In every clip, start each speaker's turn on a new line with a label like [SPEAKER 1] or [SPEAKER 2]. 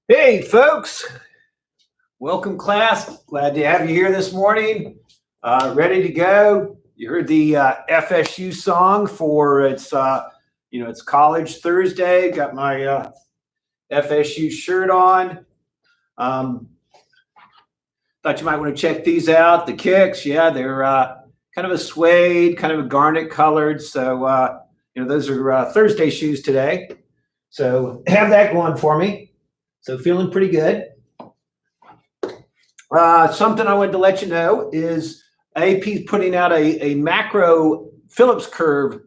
[SPEAKER 1] Hey, folks. Welcome, class. Glad to have you here this morning. Ready to go. You heard the FSU song for it's College Thursday. Got my FSU shirt on. Thought you might want to check these out. The kicks, yeah, they're kind of a suede, kind of a garnet colored. So, those are Thursday shoes today. So have that going for me. So feeling pretty good. Something I wanted to let you know is AP putting out a macro Phillips curve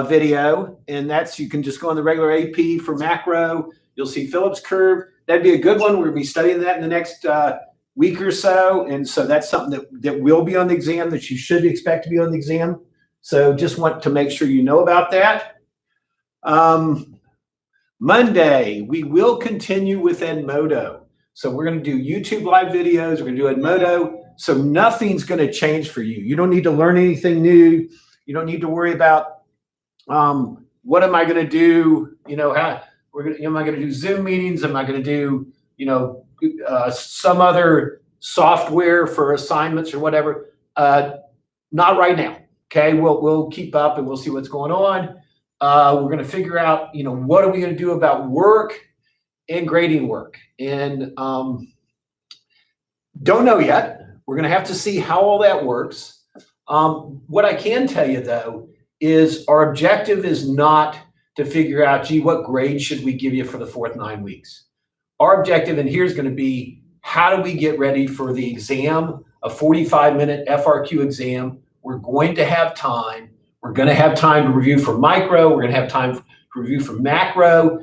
[SPEAKER 1] video, and that's, you can just go on the regular AP for macro. You'll see Phillips curve. That'd be a good one. We'll be studying that in the next week or so, and so that's something that will be on the exam, that you should expect to be on the exam. So just want to make sure you know about that. Monday, we will continue with Edmodo. So we're going to do YouTube live videos. We're going to do Edmodo. So nothing's going to change for you. You don't need to learn anything new. You don't need to worry about what am I going to do? Am I going to do Zoom meetings? Am I going to do some other software for assignments or whatever? Not right now. Okay, we'll keep up and we'll see what's going on. We're going to figure out, what are we going to do about work and grading work? And don't know yet. We're going to have to see how all that works. What I can tell you, though, is our objective is not to figure out, gee, what grade should we give you for the fourth 9 weeks? Our objective in here is going to be, how do we get ready for the exam, a 45-minute FRQ exam? We're going to have time. We're going to have time to review for micro. We're going to have time to review for macro.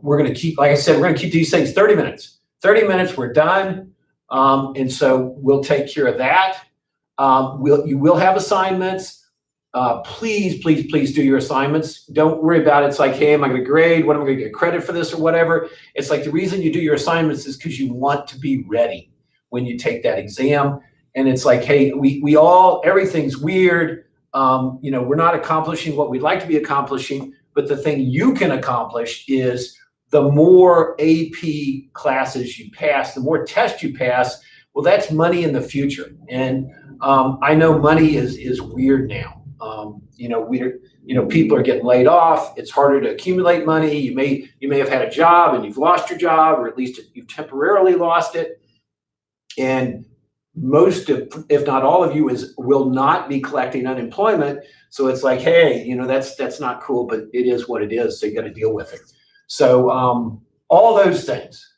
[SPEAKER 1] We're going to keep, like I said, we're going to keep these things 30 minutes. 30 minutes, we're done. And so we'll take care of that. You will have assignments. Please do your assignments. Don't worry about it. It's like, hey, am I going to grade? What am I going to get credit for this or whatever? It's like, the reason you do your assignments is because you want to be ready when you take that exam. And it's like, hey, we all, everything's weird. We're not accomplishing what we'd like to be accomplishing, but the thing you can accomplish is, the more AP classes you pass, the more tests you pass, well, that's money in the future. And I know money is weird now. People are getting laid off. It's harder to accumulate money. You may have had a job and you've lost your job, or at least you've temporarily lost it. And most of, if not all of you, will not be collecting unemployment. So it's like, hey, that's not cool, but it is what it is. So you got to deal with it. So all those things.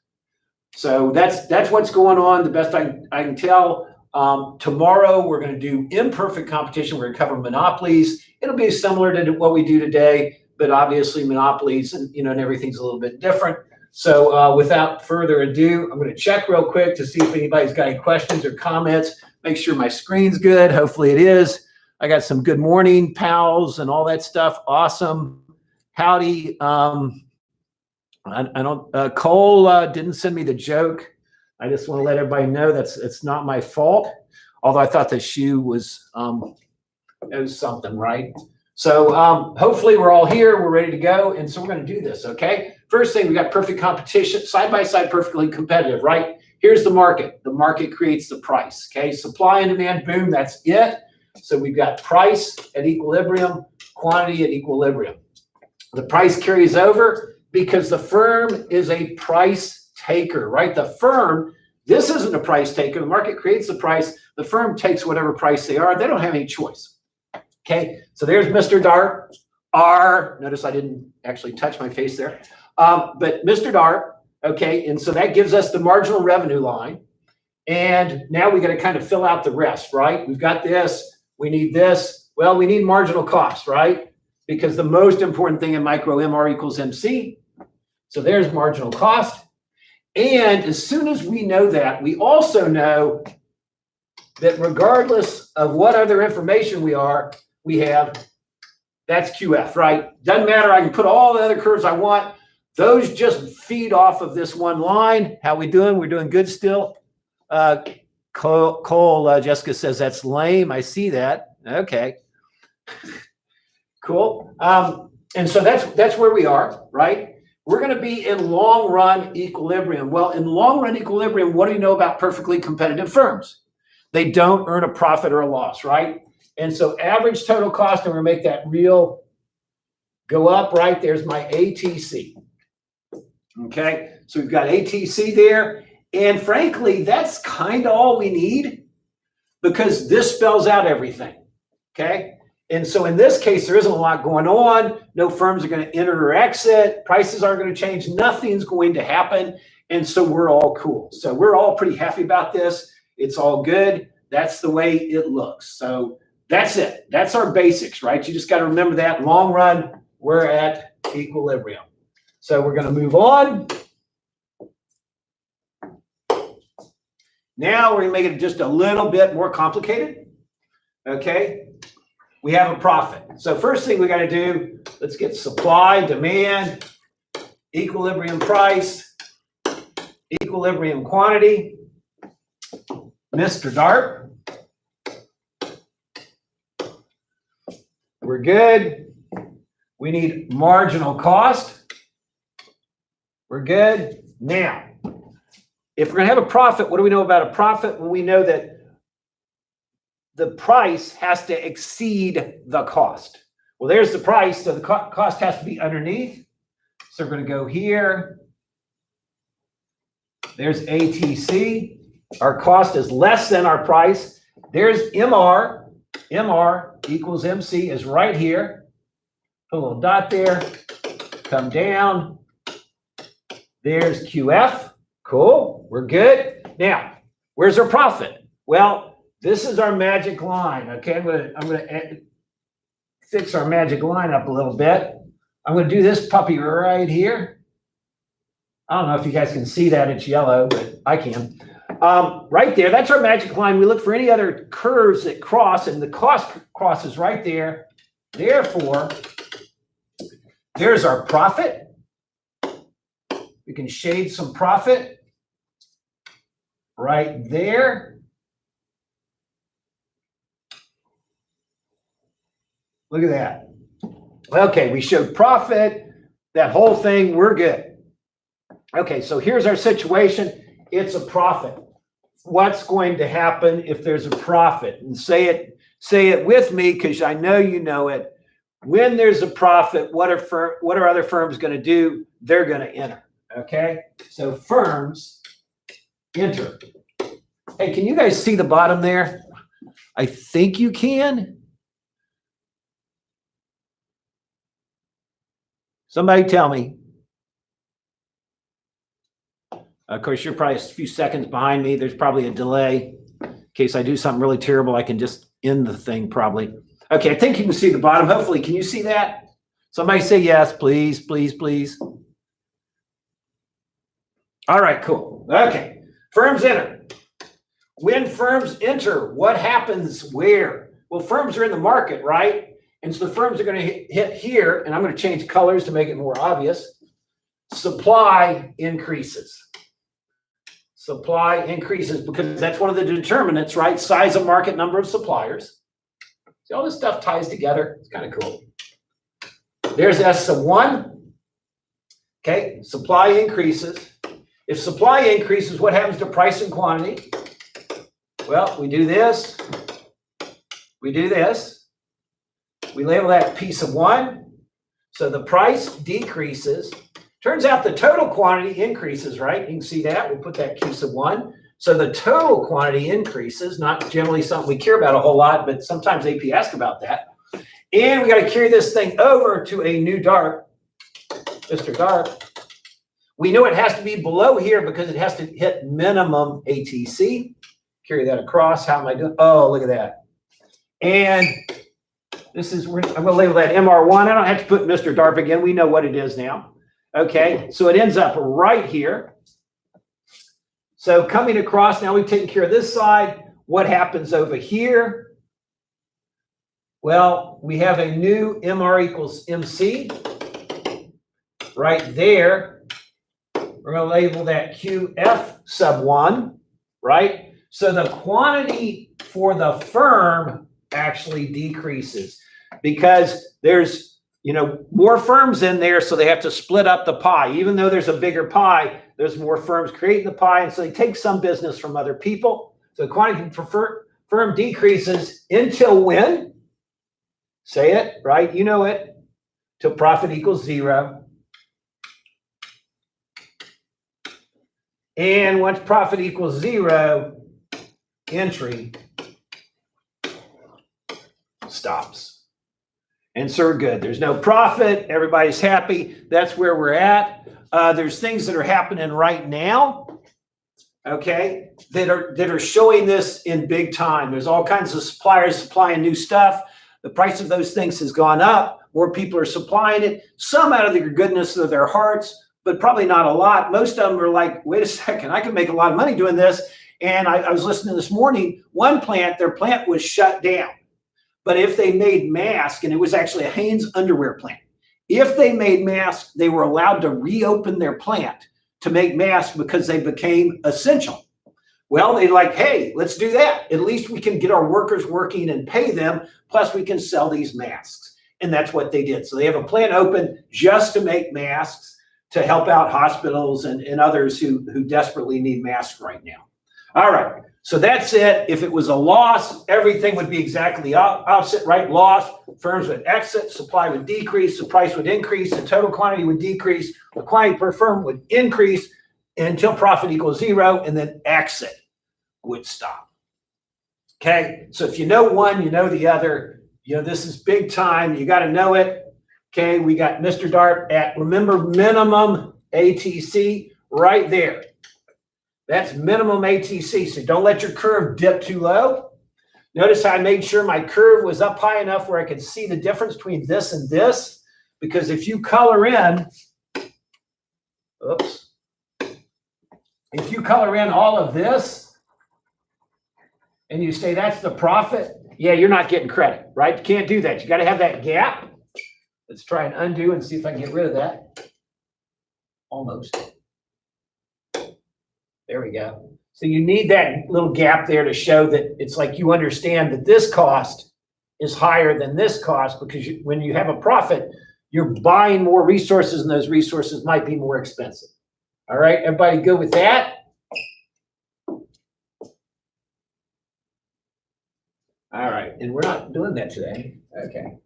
[SPEAKER 1] So that's what's going on. The best I can tell. Tomorrow we're going to do imperfect competition. We're going to cover monopolies. It'll be similar to what we do today, but obviously monopolies and everything's a little bit different. So without further ado, I'm going to check real quick to see if anybody's got any questions or comments. Make sure my screen's good. Hopefully it is. I got some good morning pals and all that stuff. Awesome. Howdy. I don't, Cole didn't send me the joke. I just want to let everybody know it's not my fault. Although I thought the shoe was, it was something, right? So hopefully we're all here. We're ready to go. And so we're going to do this, okay? First thing, we got perfect competition, side by side, perfectly competitive, right? Here's the market. The market creates the price, okay? Supply and demand, boom, that's it. So we've got price at equilibrium, quantity at equilibrium. The price carries over because the firm is a price taker, right? The firm, this isn't a price taker. The market creates the price. The firm takes whatever price they are. They don't have any choice. Okay, so there's Mr. Dart. R, notice I didn't actually touch my face there. But Mr. Dart, okay, and so that gives us the marginal revenue line. And now we got to kind of fill out the rest, right? We've got this. We need this. Well, we need marginal cost, right? Because the most important thing in micro, MR equals MC. So there's marginal cost. And as soon as we know that, we also know that regardless of what other information we have, that's QF, right? Doesn't matter. I can put all the other curves I want. Those just feed off of this one line. How we doing? We're doing good still. Cole, Jessica says that's lame. I see that. Okay. Cool. And so that's where we are, right? We're going to be in long run equilibrium. Well, in long run equilibrium, what do you know about perfectly competitive firms? They don't earn a profit or a loss, right? And so average total cost, and we're going to make that real go up, right? There's my ATC. Okay, so we've got ATC there. And frankly, that's kind of all we need because this spells out everything. Okay, and so in this case, there isn't a lot going on. No firms are going to enter or exit. Prices aren't going to change. Nothing's going to happen. And so we're all cool. So we're all pretty happy about this. It's all good. That's the way it looks. So that's it. That's our basics, right? You just got to remember that. Long run, we're at equilibrium. So we're going to move on. Now we're going to make it just a little bit more complicated. Okay. We have a profit. So first thing we got to do, let's get supply, demand, equilibrium price, equilibrium quantity. Mr. Dart. We're good. We need marginal cost. We're good. Now, if we're going to have a profit, what do we know about a profit? Well, we know that the price has to exceed the cost. Well, there's the price, so the cost has to be underneath. So we're going to go here. There's ATC. Our cost is less than our price. There's MR. MR equals MC is right here. Put a little dot there. Come down. There's QF. Cool. We're good. Now, where's our profit? Well, this is our magic line. Okay, I'm gonna fix our magic line up a little bit. I'm gonna do this puppy right here. I don't know if you guys can see that. It's yellow, but I can. Right there, that's our magic line. We look for any other curves that cross, and the cost crosses right there. Therefore, there's our profit. We can shade some profit right there. Look at that. Okay, we showed profit, that whole thing, we're good. Okay, so here's our situation. It's a profit. What's going to happen if there's a profit? And say it with me because I know you know it. When there's a profit, what are other firms going to do? They're going to enter. Okay, so firms enter. Hey, can you guys see the bottom there? I think you can. Somebody tell me. Of course, you're probably a few seconds behind me. There's probably a delay. In case I do something really terrible, I can just end the thing probably. Okay, I think you can see the bottom. Hopefully, can you see that? Somebody say yes, please, please, please. All right, cool. Okay, firms enter. When firms enter, what happens where? Well, firms are in the market, right? And so the firms are going to hit here, and I'm going to change colors to make it more obvious. Supply increases. Supply increases because that's one of the determinants, right? Size of market, number of suppliers. See, all this stuff ties together. It's kind of cool. There's S sub 1. Okay, supply increases. If supply increases, what happens to price and quantity? Well, we do this. We do this. We label that P sub 1. So the price decreases. Turns out the total quantity increases, right? You can see that. We'll put that Q sub 1. So the total quantity increases, not generally something we care about a whole lot, but sometimes AP asks about that. And we got to carry this thing over to a new DARP, Mr. DARP. We know it has to be below here because it has to hit minimum ATC. Carry that across. How am I doing? Oh, look at that. And this is, I'm going to label that MR1. I don't have to put Mr. DARP again. We know what it is now. Okay, so it ends up right here. So coming across, now we've taken care of this side. What happens over here? Well, we have a new MR equals MC right there. We're going to label that QF sub 1, right? So the quantity for the firm actually decreases because there's, more firms in there, so they have to split up the pie. Even though there's a bigger pie, there's more firms creating the pie, and so they take some business from other people. So the quantity per firm decreases until when? Say it, right? You know it. Till profit equals 0. And once profit equals 0, entry stops. And so we're good. There's no profit. Everybody's happy. That's where we're at. There's things that are happening right now, okay, that are showing this in big time. There's all kinds of suppliers supplying new stuff. The price of those things has gone up. More people are supplying it. Some out of the goodness of their hearts, but probably not a lot. Most of them are like, wait a second, I can make a lot of money doing this. And I was listening this morning, one plant, their plant was shut down. But if they made masks, and it was actually a Hanes underwear plant, if they made masks, they were allowed to reopen their plant to make masks because they became essential. Well, they like, hey, let's do that. At least we can get our workers working and pay them, plus we can sell these masks. And that's what they did. So they have a plant open just to make masks to help out hospitals and others who desperately need masks right now. All right. So that's it. If it was a loss, everything would be exactly opposite, right? Loss, firms would exit, supply would decrease, the price would increase, the total quantity would decrease, the quantity per firm would increase until profit equals 0, and then exit would stop. Okay, so if you know one, you know the other. This is big time. You got to know it. Okay, we got Mr. DARP at, remember, minimum ATC right there. That's minimum ATC, so don't let your curve dip too low. Notice how I made sure my curve was up high enough where I could see the difference between this and this, because if you color in, if you color in all of this and you say that's the profit, yeah, you're not getting credit, right? You can't do that. You got to have that gap. Let's try and undo and see if I can get rid of that. Almost. There we go. So you need that little gap there to show that it's like you understand that this cost is higher than this cost, because when you have a profit, you're buying more resources, and those resources might be more expensive. All right, everybody good with that? All right, and we're not doing that today. Okay.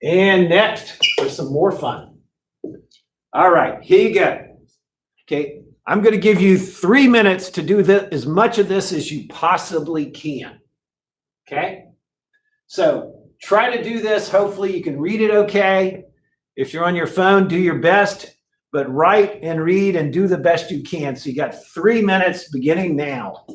[SPEAKER 1] And next, for some more fun. All right, here you go. Okay, I'm going to give you 3 minutes to do as much of this as you possibly can. Okay, so try to do this. Hopefully you can read it okay. If you're on your phone, do your best, but write and read and do the best you can. So you got 3 minutes beginning now.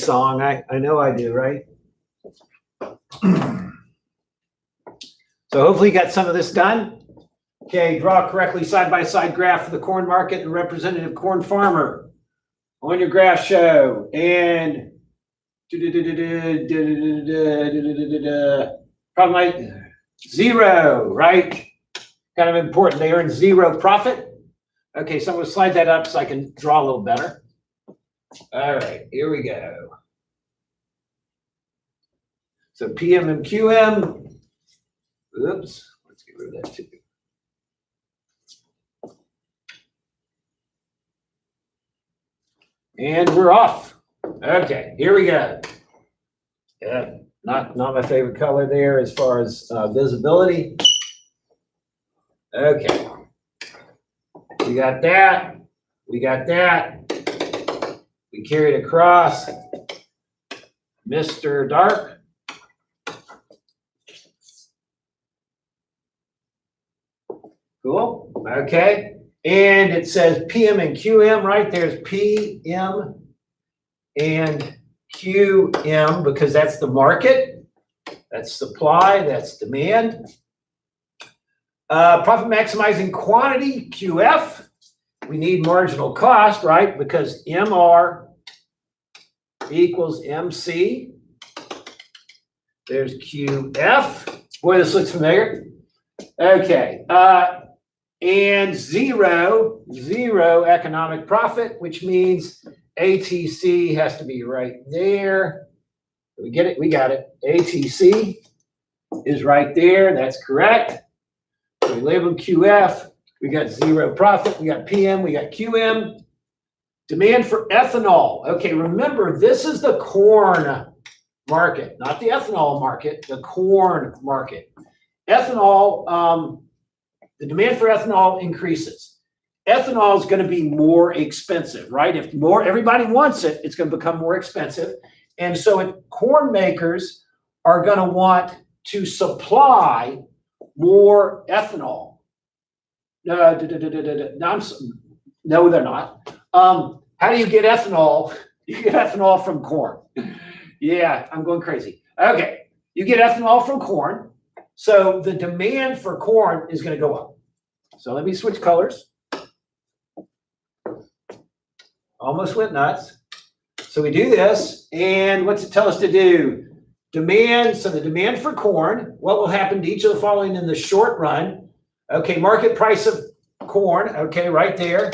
[SPEAKER 1] song. I know I do, right? So hopefully you got some of this done. Okay, draw a correctly side-by-side graph for the corn market and representative corn farmer on your graph show. And probably zero, right? Kind of important. They earn zero profit. Okay, so I'm going to slide that up so I can draw a little better. All right, here we go. So PM and QM. Oops, let's get rid of that too. And we're off. Okay, here we go. Yeah, not my favorite color there as far as visibility. Okay. We got that. We got that. We carried across Mr. Dark. Cool. Okay. And it says PM and QM, right? There's PM and QM because that's the market. That's supply. That's demand. Profit maximizing quantity, QF. We need marginal cost, right? Because MR equals MC. There's QF. Boy, this looks familiar. Okay. And zero economic profit, which means ATC has to be right there. We get it? We got it. ATC is right there. That's correct. So we label QF. We got zero profit. We got PM. We got QM. Demand for ethanol. Okay, remember, this is the corn market, not the ethanol market, the corn market. Ethanol, the demand for ethanol increases. Ethanol is going to be more expensive, right? If everybody wants it, it's going to become more expensive. And so corn makers are going to want to supply more ethanol. No, they're not. How do you get ethanol? You get ethanol from corn. Yeah, I'm going crazy. Okay, you get ethanol from corn. So the demand for corn is going to go up. So let me switch colors. Almost went nuts. So we do this, and what's it tell us to do? Demand, so the demand for corn, what will happen to each of the following in the short run? Okay, market price of corn, okay, right there.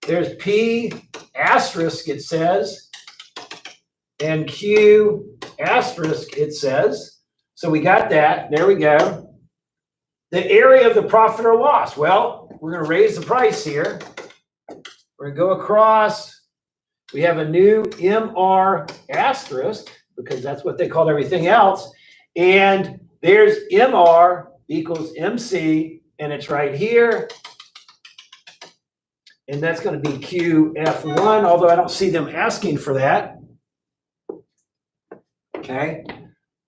[SPEAKER 1] There's P asterisk, it says, and Q asterisk, it says. So we got that. There we go. The area of the profit or loss. Well, we're going to raise the price here. We're going to go across. We have a new MR asterisk because that's what they called everything else. And there's MR equals MC, and it's right here. And that's going to be QF1, although I don't see them asking for that. Okay.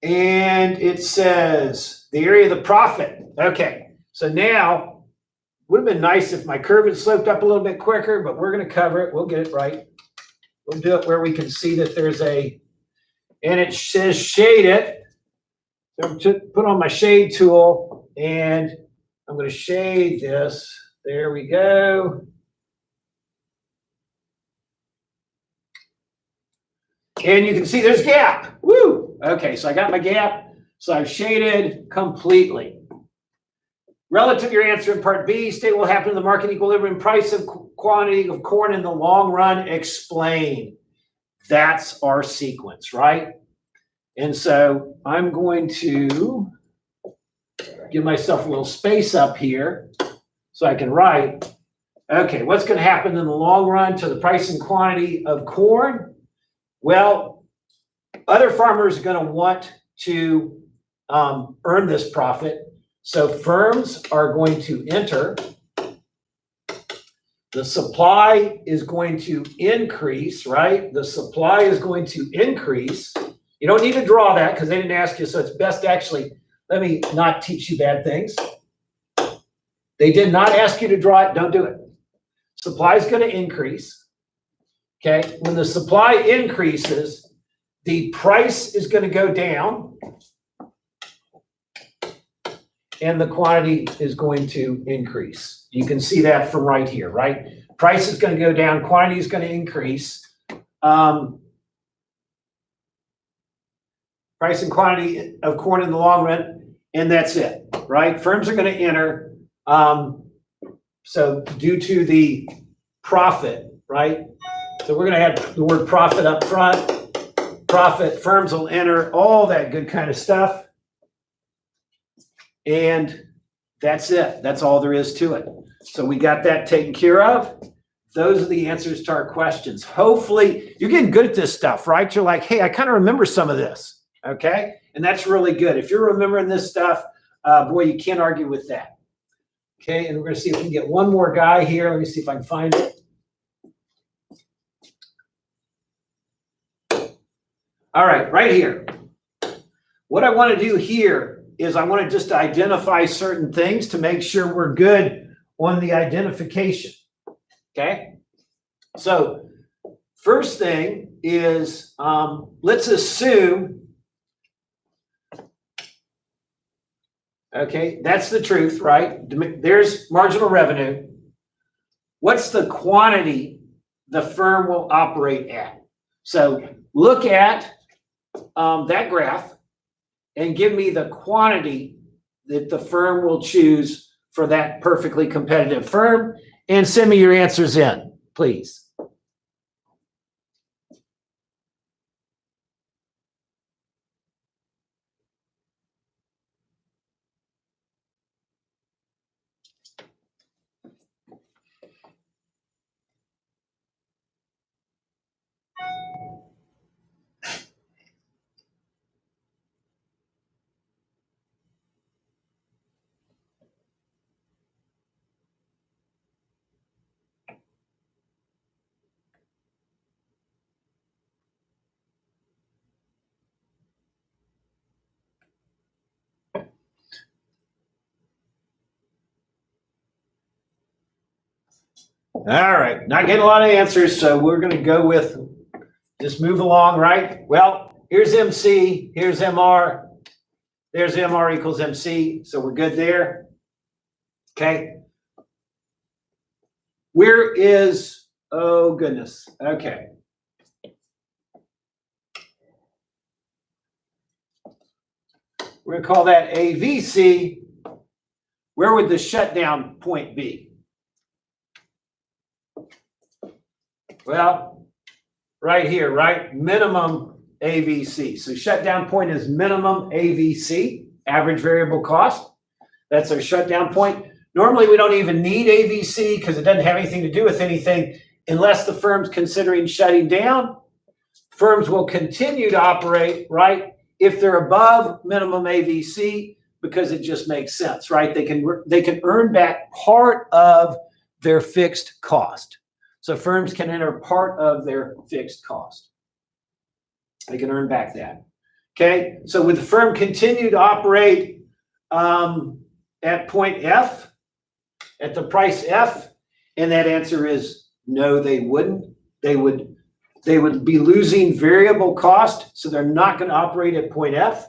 [SPEAKER 1] And it says the area of the profit. Okay. So now, would have been nice if my curve had sloped up a little bit quicker, but we're going to cover it. We'll get it right. We'll do it where we can see that there's and it says shade it. So I'm going to put on my shade tool, and I'm going to shade this. There we go. And you can see there's gap. Woo! Okay, so I got my gap. So I've shaded completely. Relative to your answer in part B, state what will happen to the market equilibrium price of quantity of corn in the long run. Explain. That's our sequence, right? And so I'm going to give myself a little space up here so I can write. Okay, what's going to happen in the long run to the price and quantity of corn? Well, other farmers are going to want to earn this profit. So firms are going to enter. The supply is going to increase, right? The supply is going to increase. You don't need to draw that because they didn't ask you, so it's best actually, let me not teach you bad things. They did not ask you to draw it, don't do it. Supply is going to increase. Okay, when the supply increases, the price is going to go down and the quantity is going to increase. You can see that from right here, right? Price is going to go down, quantity is going to increase. Price and quantity of corn in the long run, and that's it, right? Firms are going to enter. So due to the profit, right? So we're going to have the word profit up front. Profit, firms will enter, all that good kind of stuff. And that's it. That's all there is to it. So we got that taken care of. Those are the answers to our questions. Hopefully, you're getting good at this stuff, right? You're like, hey, I kind of remember some of this, okay? And that's really good. If you're remembering this stuff, boy, you can't argue with that. Okay, and we're going to see if we can get one more guy here. Let me see if I can find it. All right, right here. What I want to do here is I want to just identify certain things to make sure we're good on the identification. Okay, so first thing is let's assume, okay, that's the truth, right? There's marginal revenue. What's the quantity the firm will operate at? So look at that graph and give me the quantity that the firm will choose for that perfectly competitive firm, and send me your answers in, please. All right, not getting a lot of answers, so we're going to go with just move along, right? Well, here's MC, here's MR, there's MR equals MC, so we're good there. Okay. Where is, oh goodness, okay. We're going to call that AVC. Where would the shutdown point be? Well, right here, right? Minimum AVC. So shutdown point is minimum AVC, average variable cost. That's our shutdown point. Normally, we don't even need AVC because it doesn't have anything to do with anything unless the firm's considering shutting down. Firms will continue to operate, right, if they're above minimum AVC because it just makes sense, right? They can earn back part of their fixed cost. So firms can enter part of their fixed cost. They can earn back that. Okay, so would the firm continue to operate at point F, at the price F? And that answer is no, they wouldn't. They would be losing variable cost, so they're not going to operate at point F.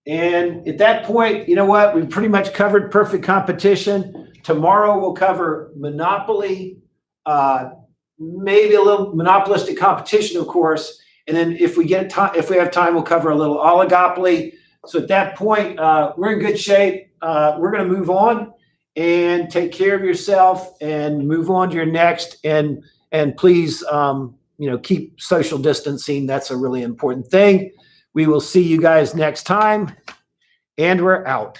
[SPEAKER 1] And at that point, you know what? We've pretty much covered perfect competition. Tomorrow we'll cover monopoly, maybe a little monopolistic competition, of course. And then if we have time, we'll cover a little oligopoly. So at that point, we're in good shape. We're going to move on and take care of yourself and move on to your next. And please, keep social distancing. That's a really important thing. We will see you guys next time, and we're out.